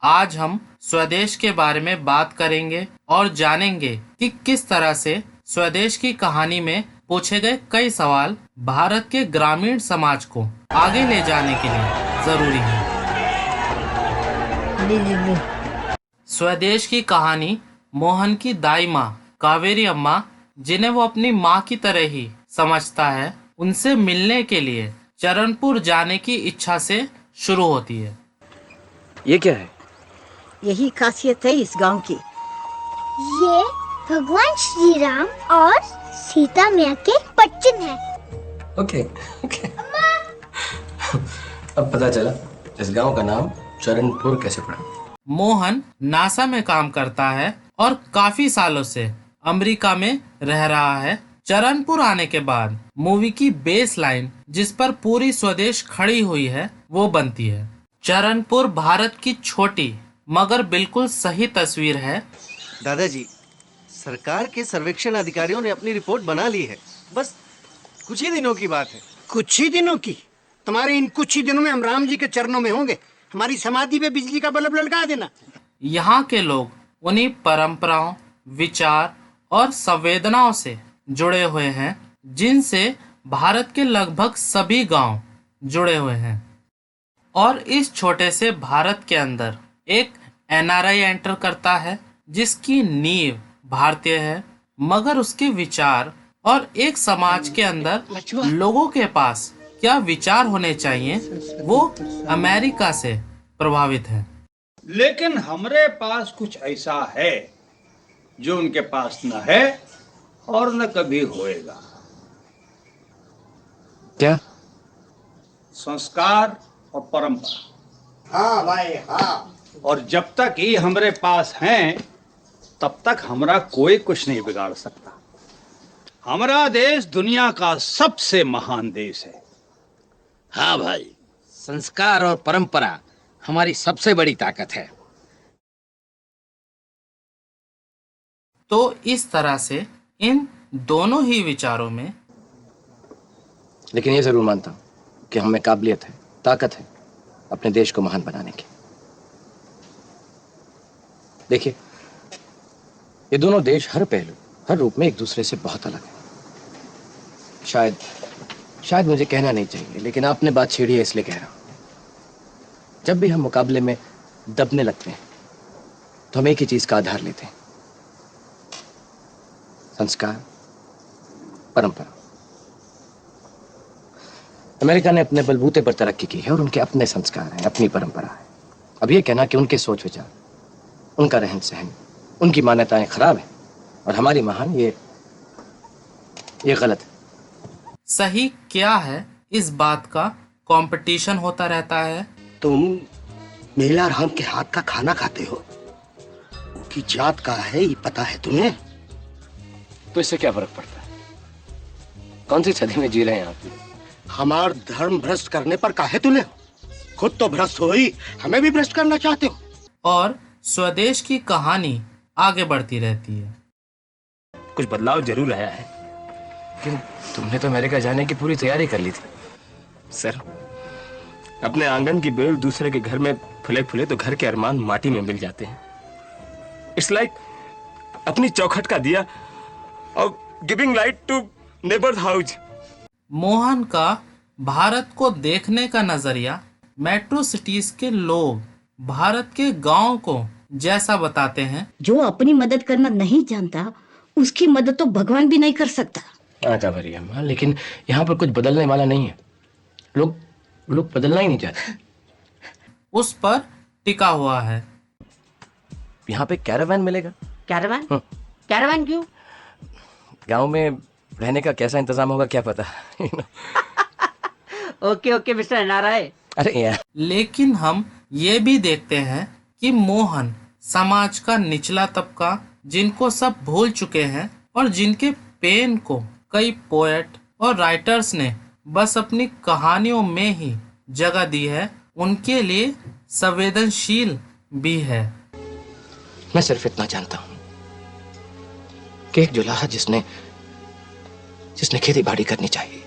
आज हम स्वदेश के बारे में बात करेंगे और जानेंगे कि किस तरह से स्वदेश की कहानी में पूछे गए कई सवाल भारत के ग्रामीण समाज को आगे ले जाने के लिए जरूरी है। स्वदेश की कहानी मोहन की दाई माँ कावेरी अम्मा, जिन्हें वो अपनी माँ की तरह ही समझता है, उनसे मिलने के लिए चरणपुर जाने की इच्छा से शुरू होती है। ये क्या है? यही खासियत है इस गांव की। ये भगवान श्री राम और सीता मैया के बच्चन हैं। Okay okay. अब पता चला इस गांव का नाम चरणपुर कैसे पड़ा। मोहन नासा में काम करता है और काफी सालों से अमेरिका में रह रहा है। चरणपुर आने के बाद मूवी की बेस लाइन जिस पर पूरी स्वदेश खड़ी हुई है वो बनती है। चरणपुर भारत की छोटी मगर बिल्कुल सही तस्वीर है। दादाजी, सरकार के सर्वेक्षण अधिकारियों ने अपनी रिपोर्ट बना ली है। बस कुछ ही दिनों की बात है। कुछ ही दिनों की? तुम्हारे इन कुछ ही दिनों में हम राम जी के चरणों में होंगे। हमारी समाधि पे बिजली का बल्ब लटका देना। यहाँ के लोग उन्हीं परंपराओं, विचार और संवेदनाओं से जुड़े हुए हैं जिनसे भारत के लगभग सभी गांव जुड़े हुए हैं। और इस छोटे से भारत के अंदर एक एनआरआई एंटर करता है जिसकी नींव भारतीय है, मगर उसके विचार और एक समाज के अंदर लोगों के पास क्या विचार होने चाहिए वो अमेरिका से प्रभावित है। लेकिन हमारे पास कुछ ऐसा है जो उनके पास न है और न कभी होएगा। क्या? संस्कार और परंपरा। हाँ भाई हाँ। और जब तक ये हमारे पास हैं तब तक हमारा कोई कुछ नहीं बिगाड़ सकता। हमारा देश दुनिया का सबसे महान देश है। हाँ भाई, संस्कार और परंपरा हमारी सबसे बड़ी ताकत है। तो इस तरह से इन दोनों ही विचारों में, लेकिन ये जरूर मानता हूँ कि हमें काबिलियत है, ताकत है अपने देश को महान बनाने की। देखिए, ये दोनों देश हर पहलू, हर रूप में एक दूसरे से बहुत अलग है। शायद मुझे कहना नहीं चाहिए, लेकिन आपने बात छेड़ी है इसलिए कह रहा हूं। जब भी हम मुकाबले में दबने लगते हैं तो हम एक ही चीज का आधार लेते हैं, संस्कार, परंपरा। अमेरिका ने अपने बलबूते पर तरक्की की है और उनके अपने संस्कार हैं, अपनी परंपरा है। अब ये कहना कि उनके सोच विचार, उनका रहन सहन, उनकी मान्यताएं खराब है और हमारी महान, ये गलत है। सही क्या है इस बात का कंपटीशन होता रहता है। तुम मेला राम के हाथ का खाना खाते हो, उनकी जात का है ये पता है तुम्हें? तो इससे क्या फर्क पड़ता है? कौन सी सदी में जी रहे हैं आप? हमार धर्म भ्रष्ट करने पर काहे तुले हो? खुद तो भ्रष्ट हो ही, हमें भी भ्रष्ट करना चाहते हो। और स्वदेश की कहानी आगे बढ़ती रहती है। कुछ बदलाव जरूर आया है। लेकिन तुमने तो अमेरिका जाने की पूरी तैयारी कर ली थी। सर, अपने आंगन की बेल दूसरे के घर में फुले फुले तो घर के अरमान माटी में मिल जाते हैं। इट्स लाइक अपनी चौखट का दिया और giving light to neighbours house. Mohan का भारत को देखने का नजरिया मेट्रो सिटीज के लोग भारत के गांव को जैसा बताते हैं। जो अपनी मदद करना नहीं जानता उसकी मदद तो भगवान भी नहीं कर सकता। हाँ, लेकिन यहाँ पर कुछ बदलने वाला नहीं है। लोग बदलना ही नहीं चाहते। उस पर टिका हुआ है। यहाँ पे कैरावान मिलेगा। कैरावान? कैरावान क्यों? गांव में रहने का कैसा इंतजाम होगा क्या पता। Okay mister Narayan. अरे यार, लेकिन हम ये भी देखते हैं कि मोहन समाज का निचला तबका, जिनको सब भूल चुके हैं और जिनके पेन को कई पोएट और राइटर्स ने बस अपनी कहानियों में ही जगह दी है, उनके लिए संवेदनशील भी है। मैं सिर्फ इतना जानता हूं कि एक जुलाहा जिसने खेती बाड़ी करनी चाहिए,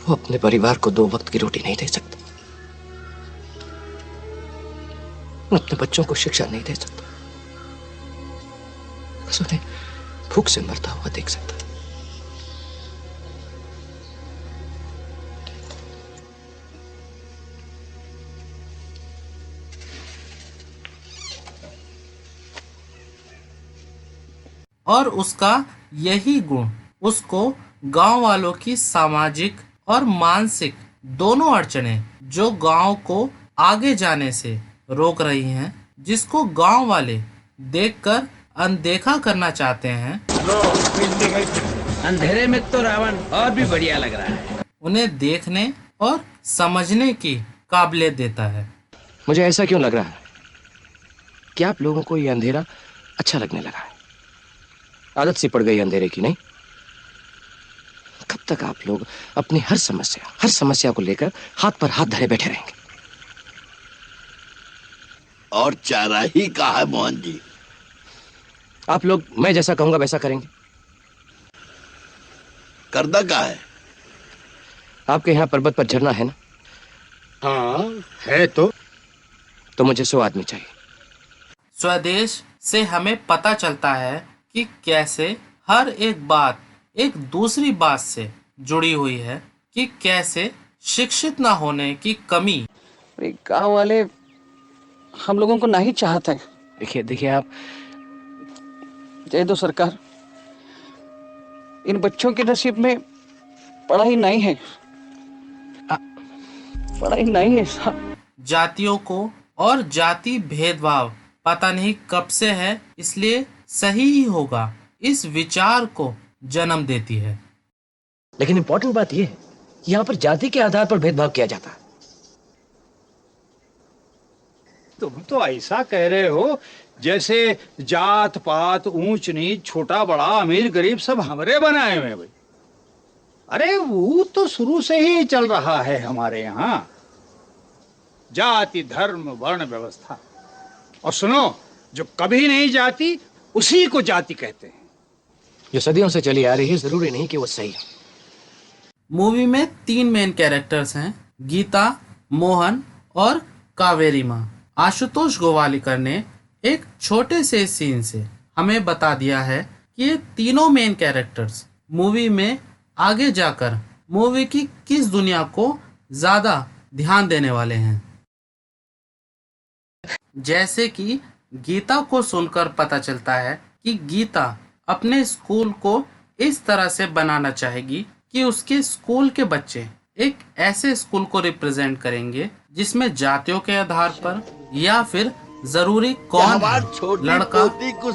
वो अपने परिवार को 2 वक्त की रोटी नहीं दे सकता। मैं अपने बच्चों को शिक्षा नहीं दे सकता, बस उन्हें भूख से मरता हुआ देख सकता। और उसका यही गुण उसको गांव वालों की सामाजिक और मानसिक दोनों अड़चनें जो गांव को आगे जाने से रोक रही हैं, जिसको गांव वाले देखकर अनदेखा करना चाहते हैं, अंधेरे में तो रावण और भी बढ़िया लग रहा है, उन्हें देखने और समझने की काबिलियत देता है। मुझे ऐसा क्यों लग रहा है कि आप लोगों को ये अंधेरा अच्छा लगने लगा है? आदत सी पड़ गई अंधेरे की, नहीं? कब तक आप लोग अपनी हर समस्या को लेकर हाथ पर हाथ धरे बैठे रहेंगे? और चारा ही कहा है मोहन जी। आप लोग मैं जैसा कहूंगा वैसा करेंगे? करदा का है? आपके यहाँ पर्वत पर झरना है ना? हाँ है तो मुझे 100 आदमी चाहिए। स्वदेश से हमें पता चलता है कि कैसे हर एक बात एक दूसरी बात से जुड़ी हुई है, कि कैसे शिक्षित न होने की कमी गांव वाले हम लोगों को नहीं चाहते हैं। देखिए आप, दे दो सरकार, इन बच्चों के नसीब में पढ़ाई नहीं है, पढ़ाई नहीं है साहब। जातियों को और जाति भेदभाव पता नहीं कब से है, इसलिए सही ही होगा इस विचार को जन्म देती है। लेकिन इंपॉर्टेंट बात यह है कि यहाँ पर जाति के आधार पर भेदभाव किया जाता है। तुम तो ऐसा कह रहे हो जैसे जात पात ऊंच नीच छोटा बड़ा अमीर गरीब सब हमरे बनाए हुए हैं भाई। अरे वो तो शुरू से ही चल रहा है हमारे यहाँ, जाति धर्म वर्ण व्यवस्था। और सुनो, जो कभी नहीं जाती उसी को जाति कहते हैं। जो सदियों से चली आ रही है, जरूरी नहीं कि वो सही है। मूवी में 3 मेन कैरेक्टर्स हैं, गीता, मोहन और कावेरी माँ। आशुतोष गोवालिकर ने एक छोटे से सीन से हमें बता दिया है कि ये तीनों मेन कैरेक्टर्स मूवी में आगे जाकर मूवी की किस दुनिया को ज्यादा ध्यान देने वाले हैं। जैसे कि गीता को सुनकर पता चलता है कि गीता अपने स्कूल को इस तरह से बनाना चाहेगी कि उसके स्कूल के बच्चे एक ऐसे स्कूल को रिप्रेजेंट करेंगे जिसमें जातियों के आधार पर या फिर जरूरी कौन है, लड़का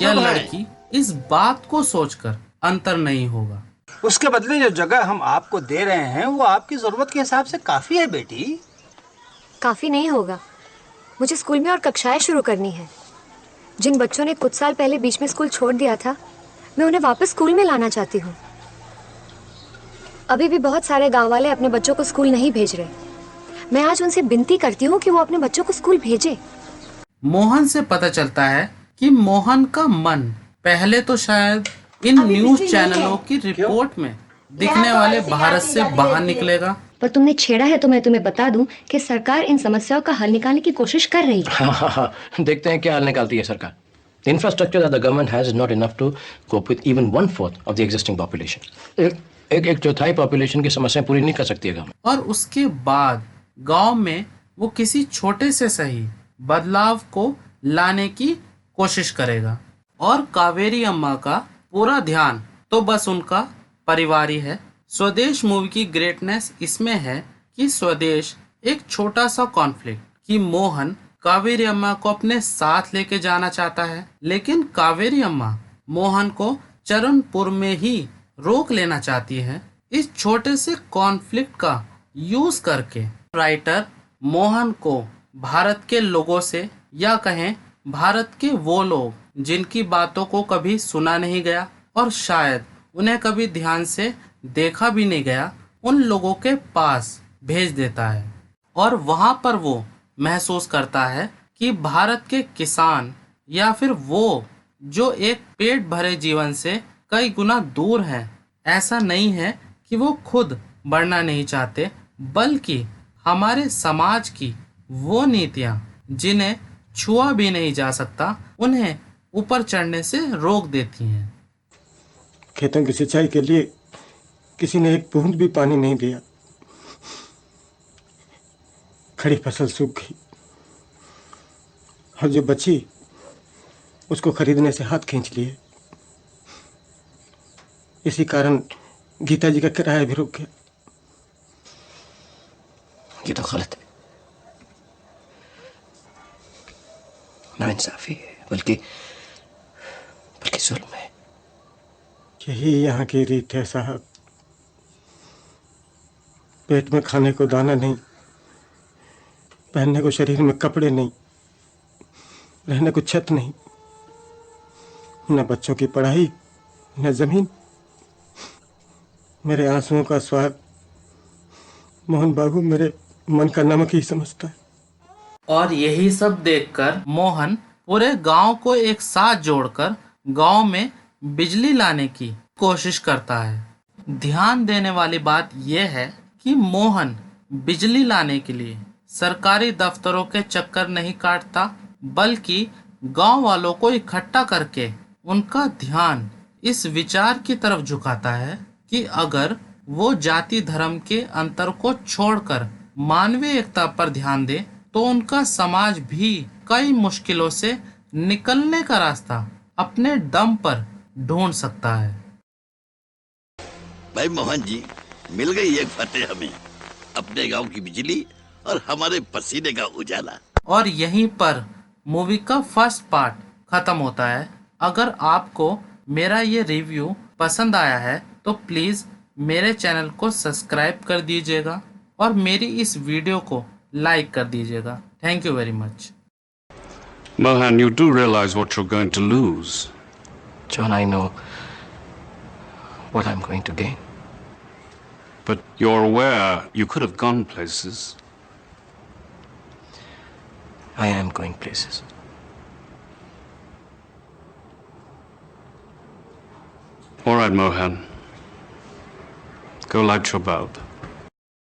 या लड़की, इस बात को सोचकर अंतर नहीं होगा। उसके बदले जो जगह हम आपको दे रहे हैं वो आपकी जरूरत के हिसाब से काफी है बेटी। काफी नहीं होगा, मुझे स्कूल में और कक्षाएं शुरू करनी है। जिन बच्चों ने कुछ साल पहले बीच में स्कूल छोड़ दिया था, मैं उन्हें वापस स्कूल में लाना चाहती हूँ। अभी भी बहुत सारे गांव वाले अपने बच्चों को स्कूल नहीं भेज रहे। मैं आज उनसे विनती करती हूँ कि वो अपने बच्चों को स्कूल भेजें। मोहन से पता चलता है कि मोहन का मन पहले तो शायद इन न्यूज चैनलों की रिपोर्ट में दिखने वाले भारत से बाहर निकलेगा, पर तुमने छेड़ा है तो मैं तुम्हें बता दूं कि सरकार इन समस्याओं का हल निकालने की कोशिश कर रही है। हाँ, देखते हैं क्या हल निकालती है सरकार। The infrastructure that the government has is not enough to cope with even 1/4 of the existing population. एक चौथाई पॉपुलेशन की समस्या पूरी नहीं कर सकती है गाँव। और उसके बाद गांव में वो किसी छोटे से सही बदलाव को लाने की कोशिश करेगा। और कावेरी अम्मा का पूरा ध्यान तो बस उनका परिवार ही है। स्वदेश मूवी की ग्रेटनेस इसमें है कि स्वदेश एक छोटा सा कॉन्फ्लिक्ट कि मोहन कावेरी अम्मा को अपने साथ लेके जाना चाहता है, लेकिन कावेरी अम्मा मोहन को चरणपुर में ही रोक लेना चाहती है। इस छोटे से कॉन्फ्लिक्ट का यूज करके राइटर मोहन को भारत के लोगों से, या कहें भारत के वो लोग जिनकी बातों को कभी सुना नहीं गया और शायद उन्हें कभी ध्यान से देखा भी नहीं गया, उन लोगों के पास भेज देता है। और वहां पर वो महसूस करता है कि भारत के किसान या फिर वो जो एक पेट भरे जीवन से कई गुना दूर है, ऐसा नहीं है कि वो खुद बढ़ना नहीं चाहते, बल्कि हमारे समाज की वो नीतियाँ जिन्हें छुआ भी नहीं जा सकता उन्हें ऊपर चढ़ने से रोक देती हैं। खेतों की सिंचाई के लिए किसी ने एक बूंद भी पानी नहीं दिया। खड़ी फसल सूख गई और जो बची उसको खरीदने से हाथ खींच लिए। इसी कारण गीता जी का किराया भी रुक गया। ये तो गलत है, नाइंसाफी है, बल्कि जुल्म है। यही यहाँ की रीत है साहब। पेट में खाने को दाना नहीं, पहनने को शरीर में कपड़े नहीं, रहने को छत नहीं, न बच्चों की पढ़ाई न जमीन। मेरे आंसुओं का स्वाद मोहन बाबू मेरे मन का नमक ही समझता है। और यही सब देखकर मोहन पूरे गांव को एक साथ जोड़कर गांव में बिजली लाने की कोशिश करता है। ध्यान देने वाली बात यह है कि मोहन बिजली लाने के लिए सरकारी दफ्तरों के चक्कर नहीं काटता, बल्कि गांव वालों को इकट्ठा करके उनका ध्यान इस विचार की तरफ झुकाता है कि अगर वो जाति धर्म के अंतर को छोड़कर मानवीय एकता पर ध्यान दे तो उनका समाज भी कई मुश्किलों से निकलने का रास्ता अपने दम पर ढूंढ सकता है। भाई मोहन जी, मिल गई एक फतेह हमें, अपने गांव की बिजली और हमारे पसीने का उजाला। और यहीं पर मूवी का फर्स्ट पार्ट खत्म होता है। अगर आपको मेरा ये रिव्यू पसंद आया है तो प्लीज़ मेरे चैनल को सब्सक्राइब कर दीजिएगा और मेरी इस वीडियो को लाइक कर दीजिएगा। Thank you very much. Mohan, you do realize what you're going to lose. John, I know what I'm going to gain. But you're aware you could have gone places. I am going places. All right, Mohan. Go light your bulb.